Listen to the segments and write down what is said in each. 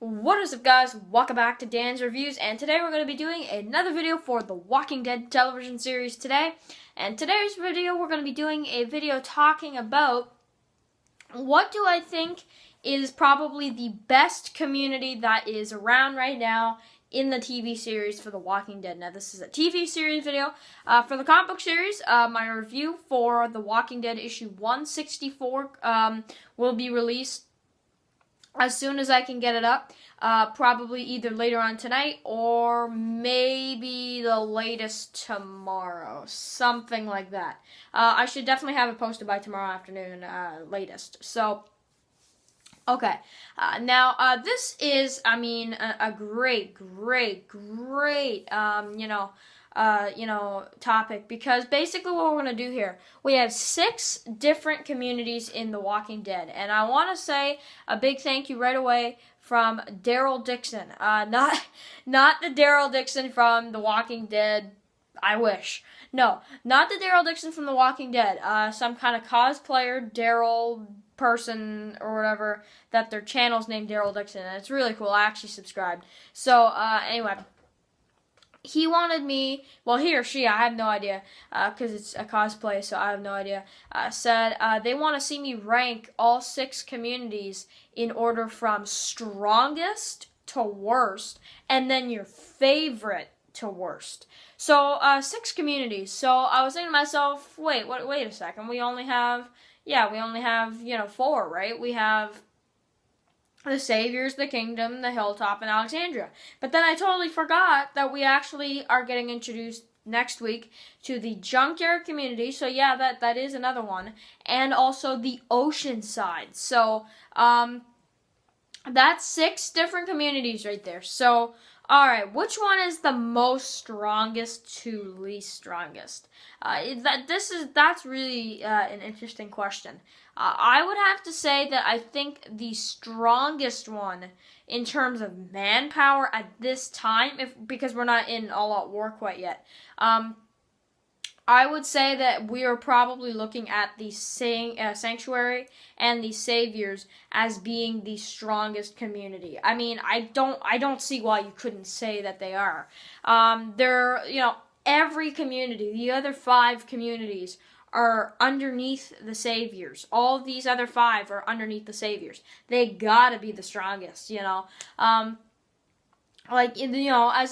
What is up, guys? Welcome back to Dan's Reviews, and today we're going to be doing another video for the Walking Dead television series today. And today's video, we're going to be doing a video talking about what do I think is probably the best community that is around right now in the TV series for The Walking Dead. Now, this is a TV series video. For the comic book series, my review for The Walking Dead issue 164 will be released as soon as I can get it up, probably either later on tonight or maybe the latest tomorrow, something like that. I should definitely have it posted by tomorrow afternoon, latest. So, okay. Now, this is, a great, topic, because basically what we're going to do here, we have 6 different communities in The Walking Dead, and I want to say a big thank you right away from Daryl Dixon, not the Daryl Dixon from The Walking Dead, I wish. No, not the Daryl Dixon from The Walking Dead, some kind of cosplayer, Daryl person or whatever, that their channel's named Daryl Dixon, and it's really cool. I actually subscribed. So, anyway, he wanted me, well, he or she, I have no idea, because it's a cosplay, so I have no idea, said they want to see me rank all 6 communities in order from strongest to worst, and then your favorite to worst. So, 6 communities. So, I was thinking to myself, wait a second, we only have, 4, right? We have the Saviors, the Kingdom, the Hilltop, and Alexandria. But then I totally forgot that we actually are getting introduced next week to the Junkyard community. So yeah, that is another one. And also the Oceanside. So, that's 6 different communities right there. So, alright, which one is the most strongest to least strongest? That's really an interesting question. I would have to say that I think the strongest one in terms of manpower at this time, because we're not in all-out war quite yet, I would say that we are probably looking at the Sanctuary and the Saviors as being the strongest community. I mean, I don't see why you couldn't say that they are. They're, every community, the other 5 communities are underneath the Saviors. All of these other 5 are underneath the Saviors. They gotta be the strongest, as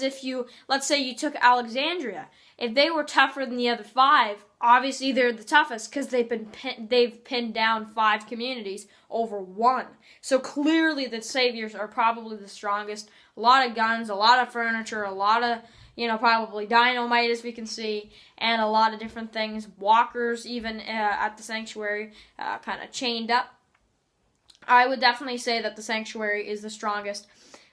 if let's say you took Alexandria. If they were tougher than the other 5, obviously they're the toughest because they've pinned down 5 communities over 1. So clearly the Saviors are probably the strongest. A lot of guns, a lot of furniture, a lot of, probably dynamite, as we can see, and a lot of different things. Walkers, even at the Sanctuary, kind of chained up. I would definitely say that the Sanctuary is the strongest.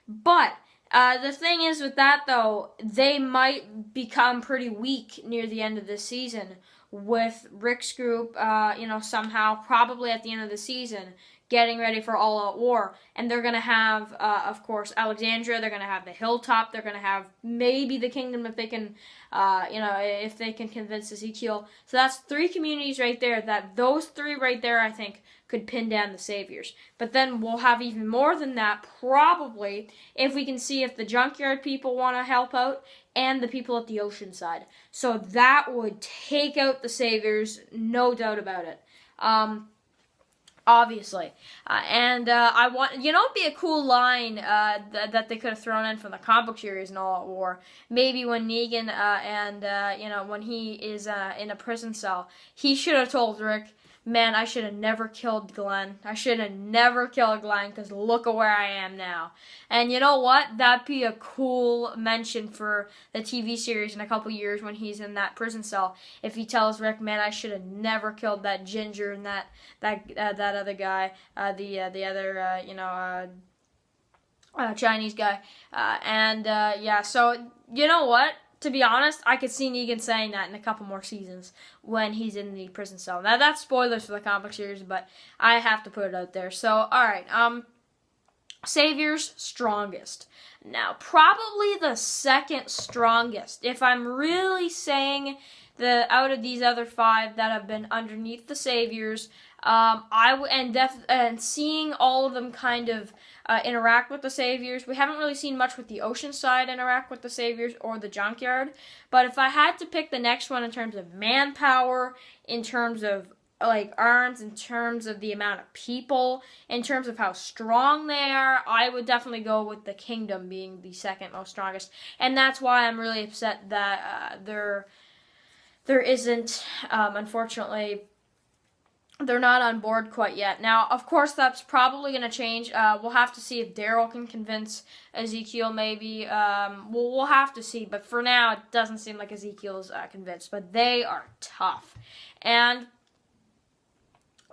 But the thing is with that, though, they might become pretty weak near the end of the season with Rick's group, somehow, probably at the end of the season, getting ready for all-out war. And they're going to have, of course, Alexandria. They're going to have the Hilltop. They're going to have maybe the Kingdom if they can, if they can convince Ezekiel. So that's 3 communities right there. Those 3 right there, I think, could pin down the Saviors. But then we'll have even more than that, probably, if we can see if the Junkyard people want to help out and the people at the Oceanside. So that would take out the Saviors, no doubt about it. Obviously. I want, it'd be a cool line that they could have thrown in from the comic book series and All Out War. Maybe when Negan when he is in a prison cell, he should have told Rick, man, I should have never killed Glenn. I should have never killed Glenn, because look at where I am now. And you know what? That'd be a cool mention for the TV series in a couple years when he's in that prison cell. If he tells Rick, man, I should have never killed that Ginger and that other guy, the other, Chinese guy. So, you know what? To be honest, I could see Negan saying that in a couple more seasons when he's in the prison cell. Now, that's spoilers for the comic book series, but I have to put it out there. So, alright, Saviors, strongest. Now, probably the second strongest. If I'm really saying out of these other 5 that have been underneath the Saviors, And seeing all of them kind of interact with the Saviors. We haven't really seen much with the Oceanside interact with the Saviors or the Junkyard. But if I had to pick the next one in terms of manpower, in terms of like arms, in terms of the amount of people, in terms of how strong they are, I would definitely go with the Kingdom being the second most strongest. And that's why I'm really upset that there isn't, unfortunately, they're not on board quite yet. Now, of course, that's probably going to change. We'll have to see if Daryl can convince Ezekiel, maybe. We'll have to see. But for now, it doesn't seem like Ezekiel's convinced. But they are tough. And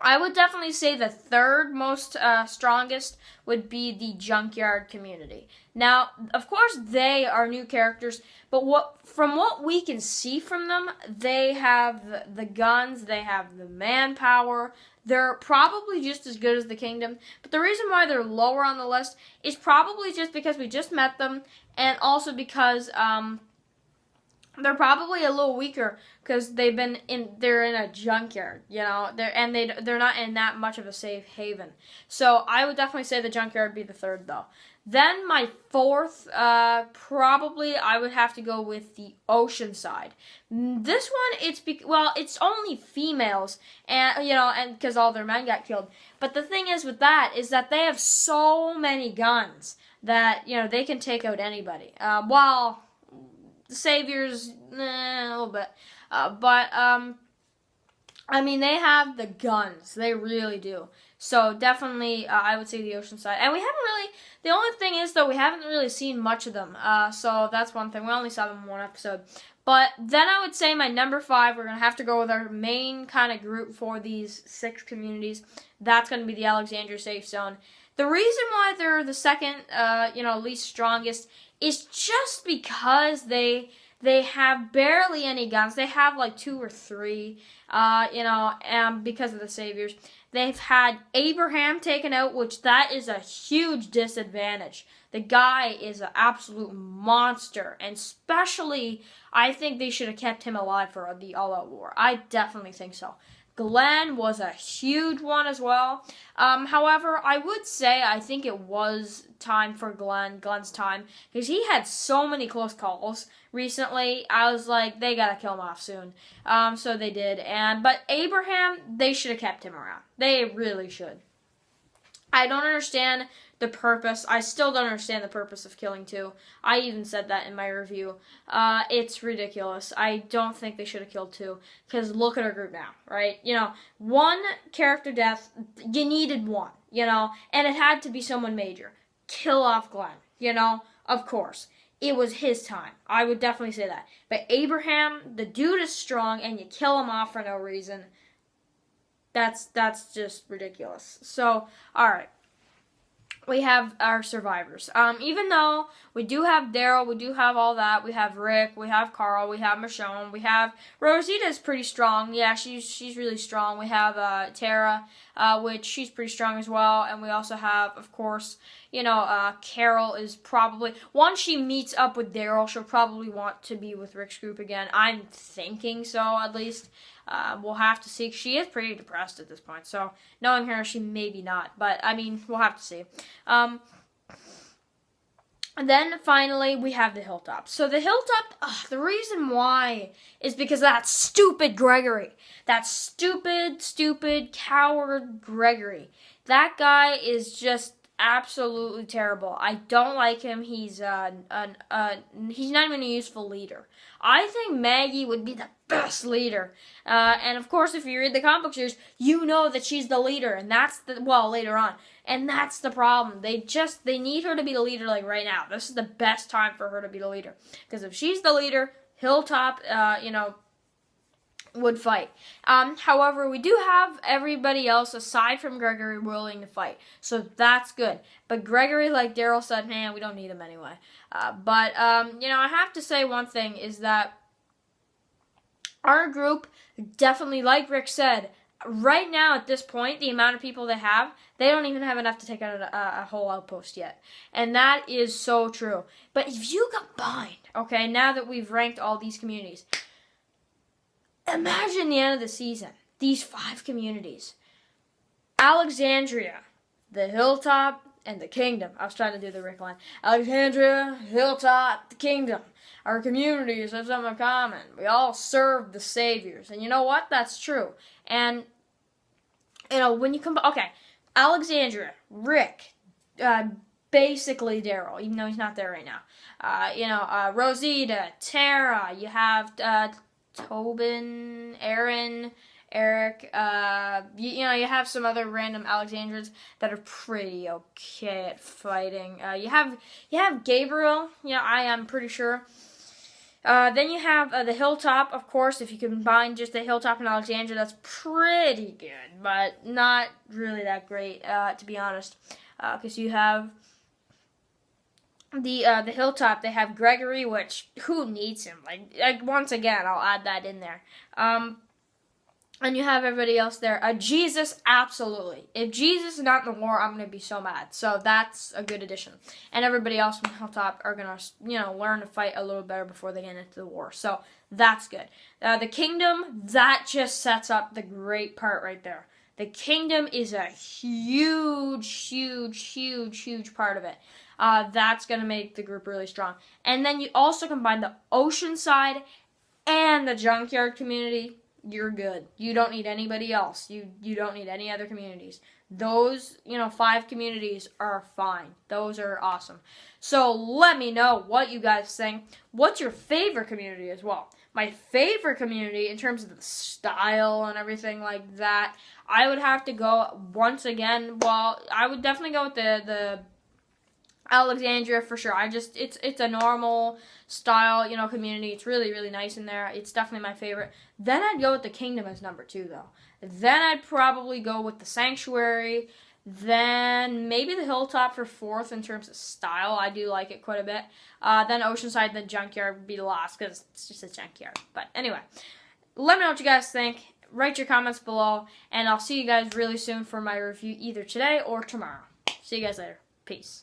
I would definitely say the third most strongest would be the Junkyard community. Now, of course, they are new characters, but from what we can see from them, they have the guns, they have the manpower. They're probably just as good as the Kingdom, but the reason why they're lower on the list is probably just because we just met them, and also because they're probably a little weaker because they're in a junkyard, you know. They're not in that much of a safe haven. So I would definitely say the Junkyard would be the third, though. Then my fourth, probably I would have to go with the Oceanside. This one, it's only females, and because all their men got killed. But the thing is with that is that they have so many guns that they can take out anybody. While the Saviors, a little bit. They have the guns. They really do. So definitely, I would say the Oceanside. And the only thing is, though, we haven't really seen much of them. So that's one thing. We only saw them in one episode. But then I would say my number 5, we're going to have to go with our main kind of group for these 6 communities. That's going to be the Alexandria Safe Zone. The reason why they're the second, least strongest is just because they have barely any guns. They have like 2 or 3, because of the Saviors. They've had Abraham taken out, which that is a huge disadvantage. The guy is an absolute monster, and especially, I think they should have kept him alive for the All-Out War. I definitely think so. Glenn was a huge one as well. However, I would say I think it was time for Glenn's time, because he had so many close calls recently. I was like, they gotta kill him off soon. So they did. But Abraham, they should have kept him around. They really should. I don't understand the purpose. I still don't understand the purpose of killing 2. I even said that in my review. It's ridiculous. I don't think they should have killed 2. Because look at our group now, right? 1 character death, you needed 1, and it had to be someone major. Kill off Glenn, of course. It was his time. I would definitely say that. But Abraham, the dude is strong, and you kill him off for no reason. That's just ridiculous. So, alright. We have our survivors. Even though we do have Daryl, we do have all that. We have Rick, we have Carl, we have Michonne, we have Rosita's pretty strong. Yeah, she's really strong. We have Tara, which she's pretty strong as well. And we also have, of course, Carol is probably, once she meets up with Daryl, she'll probably want to be with Rick's group again. I'm thinking so, at least. We'll have to see. She is pretty depressed at this point, so knowing her, she maybe not. But, we'll have to see. And then, finally, we have the Hilltop. So, the Hilltop, the reason why is because of that stupid Gregory. That stupid, coward Gregory. That guy is just absolutely terrible. I don't like him. He's not even a useful leader. I think Maggie would be the best leader. And of course, if you read the comic book series, you know that she's the leader, and later on. And that's the problem. They need her to be the leader like right now. This is the best time for her to be the leader. Because if she's the leader, Hilltop, would fight. However, we do have everybody else aside from Gregory willing to fight. So that's good. But Gregory, like Daryl said, man, we don't need him anyway. I have to say one thing is that our group definitely, like Rick said, right now at this point, the amount of people they have, they don't even have enough to take out a whole outpost yet. And that is so true. But if you combine, okay, now that we've ranked all these communities, imagine the end of the season, these 5 communities. Alexandria, the Hilltop, and the Kingdom. I was trying to do the Rick line. Alexandria, Hilltop, the Kingdom. Our communities have something in common. We all serve the saviors. And you know what? That's true. And, when you come... Okay, Alexandria, Rick, basically Daryl, even though he's not there right now. Rosita, Tara, you have Tobin, Aaron, Eric, you have some other random Alexandrians that are pretty okay at fighting. You have Gabriel, I am pretty sure. Then you have the Hilltop, of course. If you combine just the Hilltop and Alexandria, that's pretty good, but not really that great, to be honest. Because you have the Hilltop, they have Gregory, which, who needs him? Like once again, I'll add that in there. And you have everybody else there. Jesus, absolutely. If Jesus is not in the war, I'm going to be so mad. So that's a good addition. And everybody else from Hilltop are going to, learn to fight a little better before they get into the war. So that's good. The Kingdom, that just sets up the great part right there. The Kingdom is a huge, huge, huge, huge part of it. That's going to make the group really strong. And then you also combine the Oceanside and the Junkyard community. You're good. You don't need anybody else. You don't need any other communities. Those, 5 communities are fine. Those are awesome. So let me know what you guys think. What's your favorite community as well? My favorite community, in terms of the style and everything like that, I would have to go, once again, I would definitely go with the Alexandria for sure. It's a normal style, community. It's really, really nice in there. It's definitely my favorite. Then I'd go with the Kingdom as number 2, though. Then I'd probably go with the Sanctuary. Then maybe the Hilltop for 4th in terms of style. I do like it quite a bit. Then Oceanside, then Junkyard would be the last because it's just a junkyard. But anyway, let me know what you guys think. Write your comments below, and I'll see you guys really soon for my review either today or tomorrow. See you guys later. Peace.